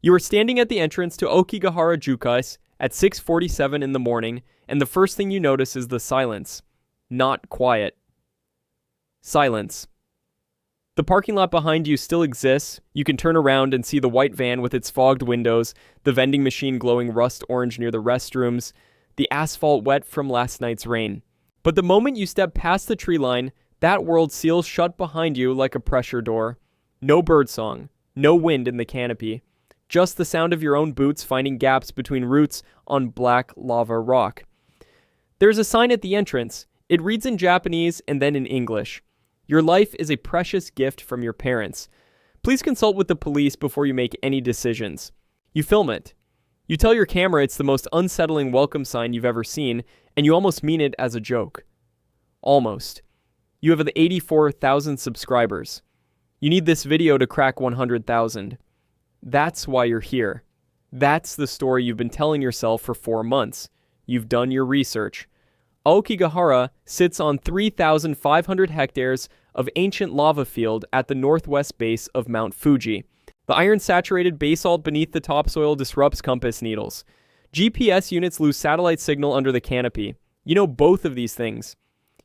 You are standing at the entrance to Aokigahara Jukai at 6:47 in the morning, and the first thing you notice is the silence. Not quiet. Silence. The parking lot behind you still exists. You can turn around and see the white van with its fogged windows, the vending machine glowing rust orange near the restrooms, the asphalt wet from last night's rain. But the moment you step past the tree line, that world seals shut behind you like a pressure door. No birdsong, no wind in the canopy. Just the sound of your own boots finding gaps between roots on black lava rock. There's a sign at the entrance. It reads in Japanese and then in English. Your life is a precious gift from your parents. Please consult with the police before you make any decisions. You film it. You tell your camera it's the most unsettling welcome sign you've ever seen, and you almost mean it as a joke. Almost. You have the 84,000 subscribers. You need this video to crack 100,000. That's why you're here. That's the story you've been telling yourself for 4 months. You've done your research. Aokigahara sits on 3,500 hectares of ancient lava field at the northwest base of Mount Fuji. The iron-saturated basalt beneath the topsoil disrupts compass needles. GPS units lose satellite signal under the canopy. You know both of these things.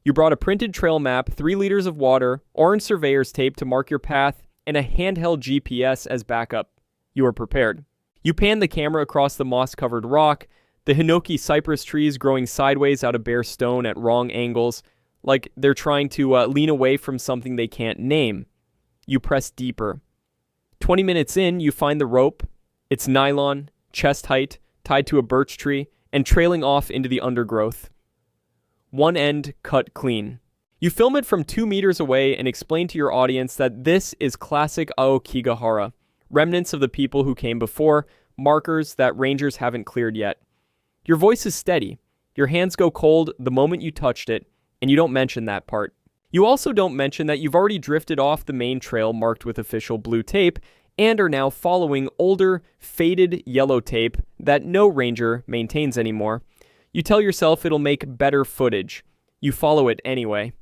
You brought a printed trail map, 3 liters of water, orange surveyor's tape to mark your path, and a handheld GPS as backup. You are prepared. You pan the camera across the moss-covered rock, the hinoki cypress trees growing sideways out of bare stone at wrong angles, like they're trying to lean away from something they can't name. You press deeper. 20 minutes in, you find the rope. It's nylon, chest height, tied to a birch tree, and trailing off into the undergrowth. One end cut clean. You film it from 2 meters away and explain to your audience that this is classic Aokigahara, remnants of the people who came before, markers that rangers haven't cleared yet. Your voice is steady. Your hands go cold the moment you touched it, and you don't mention that part. You also don't mention that you've already drifted off the main trail marked with official blue tape and are now following older, faded yellow tape that no ranger maintains anymore. You tell yourself it'll make better footage. You follow it anyway.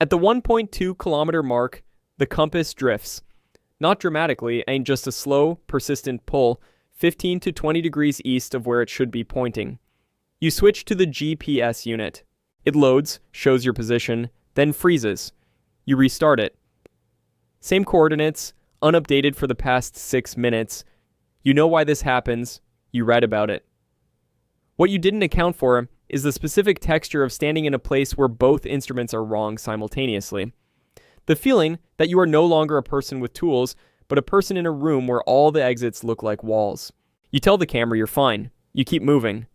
At the 1.2 kilometer mark, the compass drifts. Not dramatically, and just a slow, persistent pull, 15 to 20 degrees east of where it should be pointing. You switch to the GPS unit. It loads, shows your position, then freezes. You restart it. Same coordinates, unupdated for the past 6 minutes. You know why this happens. You read about it. What you didn't account for is the specific texture of standing in a place where both instruments are wrong simultaneously. The feeling that you are no longer a person with tools, but a person in a room where all the exits look like walls. You tell the camera you're fine. You keep moving.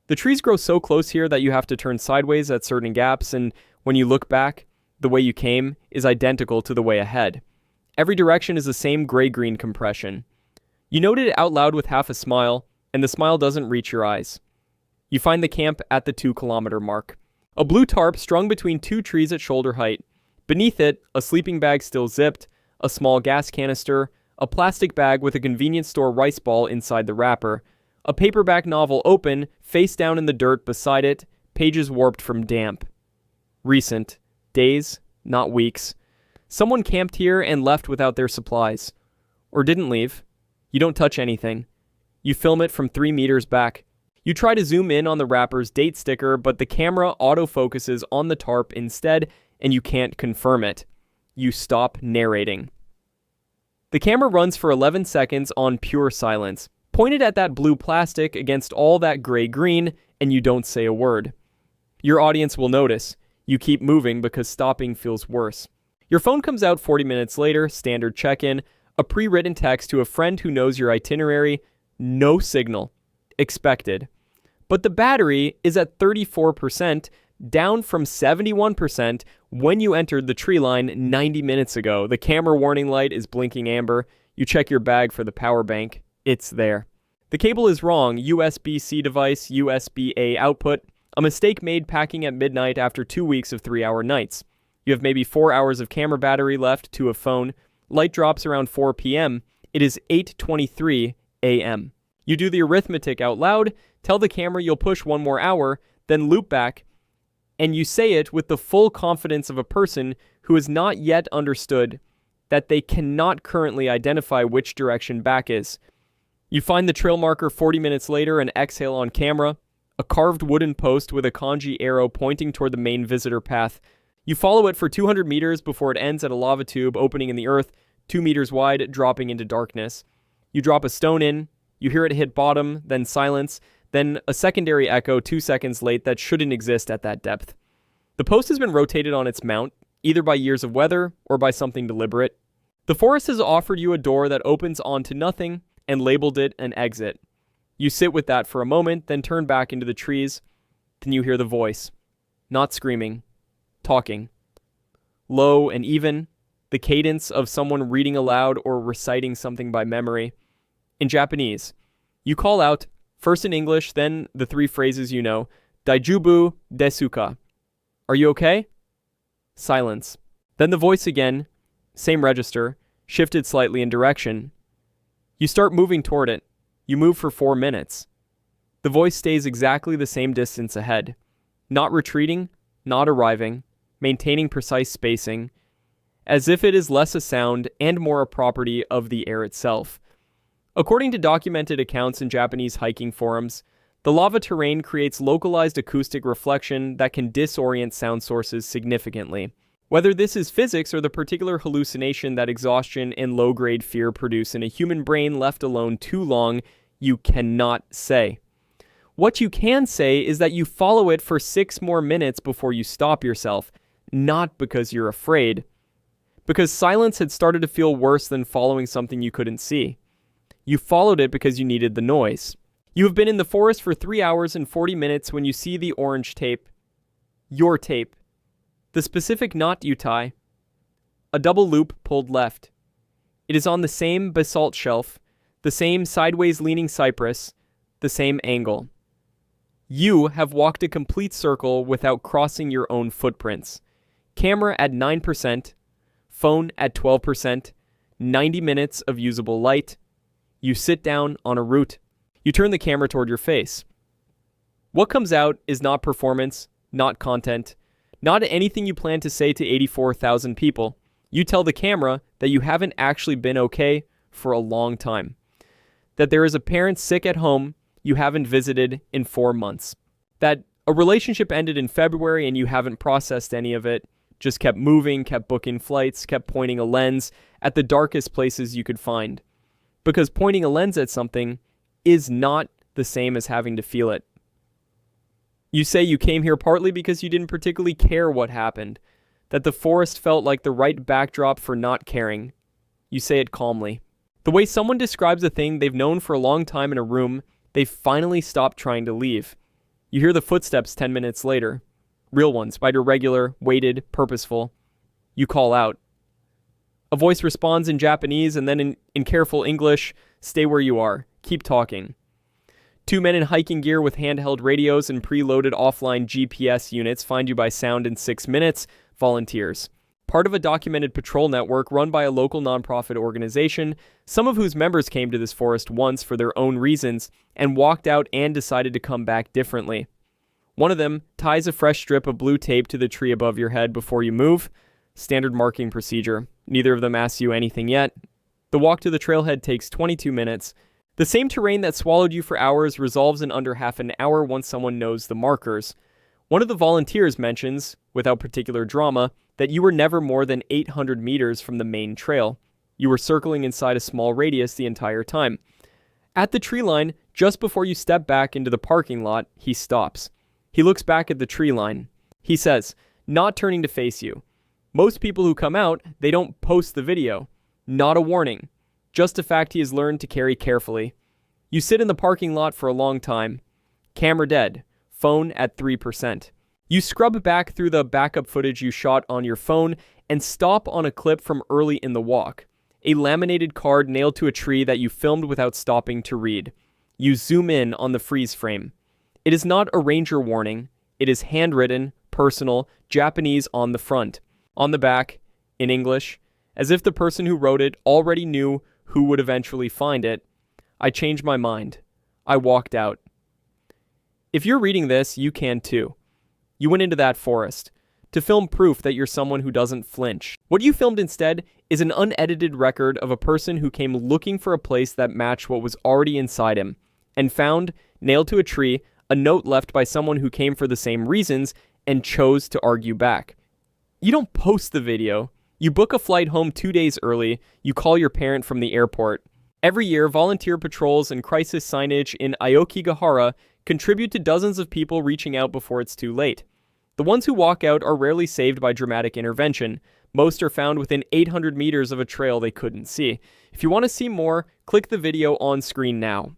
The trees grow so close here that you have to turn sideways at certain gaps, and when you look back, the way you came is identical to the way ahead. Every direction is the same gray-green compression. You note it out loud with half a smile, and the smile doesn't reach your eyes. You find the camp at the 2 kilometer mark. A blue tarp strung between 2 trees at shoulder height. Beneath it, a sleeping bag still zipped, a small gas canister, a plastic bag with a convenience store rice ball inside the wrapper, a paperback novel open, face down in the dirt beside it, pages warped from damp. Recent. Days, not weeks. Someone camped here and left without their supplies. Or didn't leave. You don't touch anything. You film it from 3 meters back. You try to zoom in on the wrapper's date sticker, but the camera autofocuses on the tarp instead, and you can't confirm it. You stop narrating. The camera runs for 11 seconds on pure silence, pointed at that blue plastic against all that gray-green, and you don't say a word. Your audience will notice. You keep moving because stopping feels worse. Your phone comes out 40 minutes later, standard check-in, a pre-written text to a friend who knows your itinerary, no signal. Expected. But the battery is at 34%, down from 71% when you entered the tree line 90 minutes ago. The camera warning light is blinking amber. You check your bag for the power bank. It's there. The cable is wrong. USB-C device, USB-A output. A mistake made packing at midnight after 2 weeks of 3-hour nights. You have maybe 4 hours of camera battery left to a phone. Light drops around 4 p.m. It is 8:23 a.m. You do the arithmetic out loud, tell the camera you'll push 1 more hour, then loop back, and you say it with the full confidence of a person who has not yet understood that they cannot currently identify which direction back is. You find the trail marker 40 minutes later and exhale on camera, a carved wooden post with a kanji arrow pointing toward the main visitor path. You follow it for 200 meters before it ends at a lava tube opening in the earth, 2 meters wide, dropping into darkness. You drop a stone in, you hear it hit bottom, then silence, then a secondary echo 2 seconds late that shouldn't exist at that depth. The post has been rotated on its mount, either by years of weather or by something deliberate. The forest has offered you a door that opens onto nothing and labeled it an exit. You sit with that for a moment, then turn back into the trees. Then you hear the voice. Not screaming. Talking. Low and even. The cadence of someone reading aloud or reciting something by memory. In Japanese. You call out, first in English, then the 3 phrases you know. Daijubu desu ka? Are you okay? Silence. Then the voice again. Same register. Shifted slightly in direction. You start moving toward it. You move for 4 minutes. The voice stays exactly the same distance ahead. Not retreating, not arriving, maintaining precise spacing, as if it is less a sound and more a property of the air itself. According to documented accounts in Japanese hiking forums, the lava terrain creates localized acoustic reflection that can disorient sound sources significantly. Whether this is physics or the particular hallucination that exhaustion and low-grade fear produce in a human brain left alone too long, you cannot say. What you can say is that you follow it for 6 more minutes before you stop yourself, not because you're afraid. Because silence had started to feel worse than following something you couldn't see. You followed it because you needed the noise. You have been in the forest for 3 hours and 40 minutes when you see the orange tape. Your tape. The specific knot you tie. A double loop pulled left. It is on the same basalt shelf, the same sideways leaning cypress, the same angle. You have walked a complete circle without crossing your own footprints. Camera at 9%, phone at 12%, 90 minutes of usable light. You sit down on a root. You turn the camera toward your face. What comes out is not performance, not content, not anything you plan to say to 84,000 people. You tell the camera that you haven't actually been okay for a long time. That there is a parent sick at home you haven't visited in 4 months. That a relationship ended in February and you haven't processed any of it. Just kept moving, kept booking flights, kept pointing a lens at the darkest places you could find. Because pointing a lens at something is not the same as having to feel it. You say you came here partly because you didn't particularly care what happened, that the forest felt like the right backdrop for not caring. You say it calmly. The way someone describes a thing they've known for a long time in a room, they've finally stopped trying to leave. You hear the footsteps 10 minutes later. Real ones, but irregular, weighted, purposeful. You call out. A voice responds in Japanese and then in careful English, stay where you are, keep talking. 2 men in hiking gear with handheld radios and preloaded offline GPS units find you by sound in 6 minutes, volunteers. Part of a documented patrol network run by a local nonprofit organization, some of whose members came to this forest once for their own reasons and walked out and decided to come back differently. One of them ties a fresh strip of blue tape to the tree above your head before you move. Standard marking procedure. Neither of them asks you anything yet. The walk to the trailhead takes 22 minutes. The same terrain that swallowed you for hours resolves in under half an hour once someone knows the markers. One of the volunteers mentions, without particular drama, that you were never more than 800 meters from the main trail. You were circling inside a small radius the entire time. At the tree line, just before you step back into the parking lot, he stops. He looks back at the tree line. He says, not turning to face you. Most people who come out, they don't post the video. Not a warning. Just a fact he has learned to carry carefully. You sit in the parking lot for a long time. Camera dead. Phone at 3%. You scrub back through the backup footage you shot on your phone and stop on a clip from early in the walk. A laminated card nailed to a tree that you filmed without stopping to read. You zoom in on the freeze frame. It is not a ranger warning. It is handwritten, personal, Japanese on the front. On the back, in English, as if the person who wrote it already knew who would eventually find it. I changed my mind. I walked out. If you're reading this, you can too. You went into that forest to film proof that you're someone who doesn't flinch. What you filmed instead is an unedited record of a person who came looking for a place that matched what was already inside him, and found, nailed to a tree, a note left by someone who came for the same reasons and chose to argue back. You don't post the video. You book a flight home 2 days early. You call your parent from the airport. Every year, volunteer patrols and crisis signage in Aokigahara contribute to dozens of people reaching out before it's too late. The ones who walk out are rarely saved by dramatic intervention. Most are found within 800 meters of a trail they couldn't see. If you want to see more, click the video on screen now.